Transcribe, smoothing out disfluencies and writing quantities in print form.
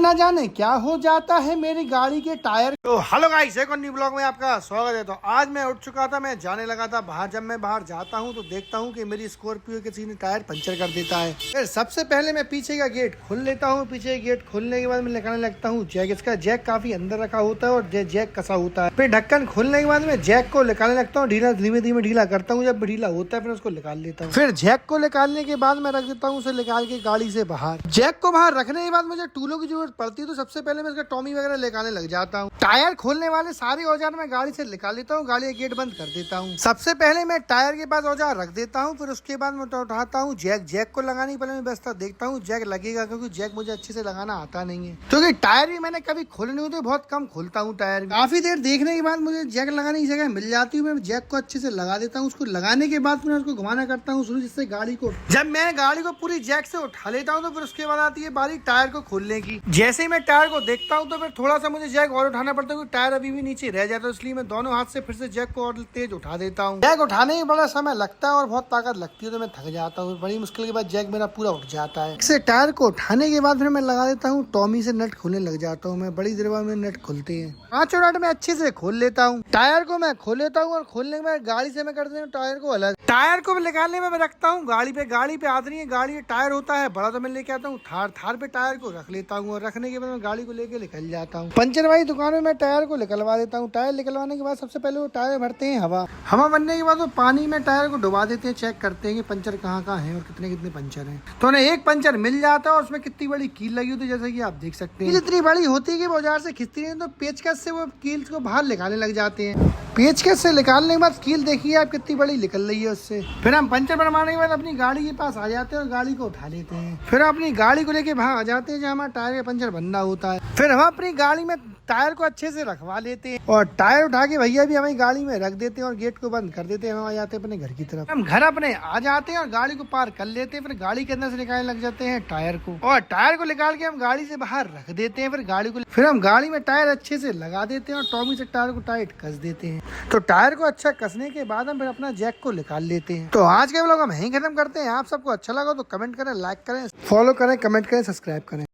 न जाने क्या हो जाता है मेरी गाड़ी के टायर। तो हेलो गाइस, एक और न्यू ब्लॉग में आपका स्वागत है। तो आज मैं उठ चुका था, मैं जाने लगा था बाहर। जब मैं बाहर जाता हूं तो देखता हूं कि मेरी स्कॉर्पियो के किसी ने टायर पंचर कर देता है। फिर सबसे पहले मैं पीछे का गेट खोल लेता हूं। पीछे गेट खोलने के बाद मैं लगाने लगता हूँ जैक। इसका जैक काफी अंदर रखा होता है और जैक कसा होता है। फिर ढक्कन खोलने के बाद मैं जैक को निकालने लगता हूँ। ढीला धीमे धीमे ढीला करता हूँ। जब ढीला होता है फिर उसको निकाल लेता हूँ। फिर जैक को निकालने के बाद मैं रख देता हूँ उसे निकाल के गाड़ी से बाहर। जैक को बाहर रखने के बाद मुझे टूलों की जरूरत पड़ती है, तो सबसे पहले मैं इसका टॉमी वगैरह लेकर लग जाता हूँ। टायर खोलने वाले सारे औजार मैं गाड़ी से निकाल लेता हूँ। गाड़ी का गेट बंद कर देता हूँ। सबसे पहले मैं टायर के पास औजार रख देता हूँ। फिर उसके बाद मैं उठाता हूँ जैक। जैक को लगाने के पहले मैं व्यवस्था देखता हूँ जैक लगेगा, क्योंकि जैक मुझे अच्छे से लगाना आता नहीं है। क्योंकि टायर भी मैंने कभी खोले नहीं होते, बहुत कम खोलता हूँ टायर। काफी देर देखने के बाद मुझे जैक लगाने की जगह मिल जाती है। मैं जैक को अच्छे से लगा देता हूँ। उसको लगाने के बाद मैं उसको घुमाना करता हूँ शुरू, जिससे गाड़ी को, जब मैं गाड़ी को पूरी जैक से उठा लेता हूँ तो फिर उसके बाद आती है बारी टायर को खोलने की। जैसे ही मैं टायर को देखता हूँ तो फिर थोड़ा सा मुझे जैक और उठाना पड़ता है, क्योंकि टायर अभी भी नीचे रह जाता है। इसलिए मैं दोनों हाथ से फिर से जैक को और तेज उठा देता हूँ। जैक उठाने में बड़ा समय लगता है और बहुत ताकत लगती है, तो मैं थक जाता हूँ। बड़ी मुश्किल के बाद जैक मेरा पूरा उठ जाता है। इसे टायर को उठाने के बाद फिर मैं लगा देता हूँ टॉमी से। नट खोलने लग जाता हूँ मैं। बड़ी देर बाद में नट खुलते हैं। 5 नट मैं अच्छे से खोल लेता हूँ। टायर को मैं खोल लेता हूँ और खोलने के बाद गाड़ी से मैं कर देता हूँ टायर को अलग। टायर को निकालने में मैं रखता हूँ गाड़ी पे। गाड़ी पे आदमी है, गाड़ी टायर होता है बड़ा, तो मैं लेके आता हूँ थार। थार पे टायर को रख लेता हूँ और रखने के बाद मैं गाड़ी को लेके निकल जाता हूँ। पंचर वाली दुकान में मैं टायर को निकलवा देता हूँ। टायर निकलवाने के बाद सबसे पहले वो टायर भरते हैं हवा भरने के बाद वो पानी में टायर को डुबा देते हैं। चेक करते हैं कि पंचर कहाँ कहाँ है और कितने कितने पंचर हैं। तो उन्हें एक पंचर मिल जाता है और उसमें कितनी बड़ी कील लगी होती है, जैसे कि आप देख सकते हैं। इतनी बड़ी होती है कि बाजार से खींचती है, तो पेचकस से वो कील को बाहर निकालने लग जाते हैं। पेचकस से निकालने के बाद कील देखिए आप कितनी बड़ी निकल रही है उससे। फिर हम पंचर बनवाने के बाद अपनी गाड़ी के पास आ जाते हैं और गाड़ी को उठा लेते हैं। फिर अपनी गाड़ी को लेके बाहर आ जाते हैं जहाँ हमारा टायर का पंचर बनना होता है। फिर हम अपनी गाड़ी में टायर को अच्छे से रखवा लेते हैं और टायर उठा के भैया भी हमें गाड़ी में रख देते हैं और गेट को बंद कर देते हैं। हम आ जाते हैं अपने घर की तरफ। हम घर अपने आ जाते हैं और गाड़ी को पार कर लेते हैं। फिर गाड़ी के अंदर से निकालने लग जाते हैं टायर को, और टायर को निकाल के हम गाड़ी से बाहर रख देते हैं। फिर हम गाड़ी में टायर अच्छे से लगा देते हैं और टॉमी से टायर को टाइट कस देते हैं। तो टायर को अच्छा कसने के बाद हम फिर अपना जैक को निकाल लेते हैं। तो आज के व्लॉग हम यहीं खत्म करते हैं। आप सबको अच्छा लगा तो कमेंट करें, लाइक करें, फॉलो करें, कमेंट करें, सब्सक्राइब करें।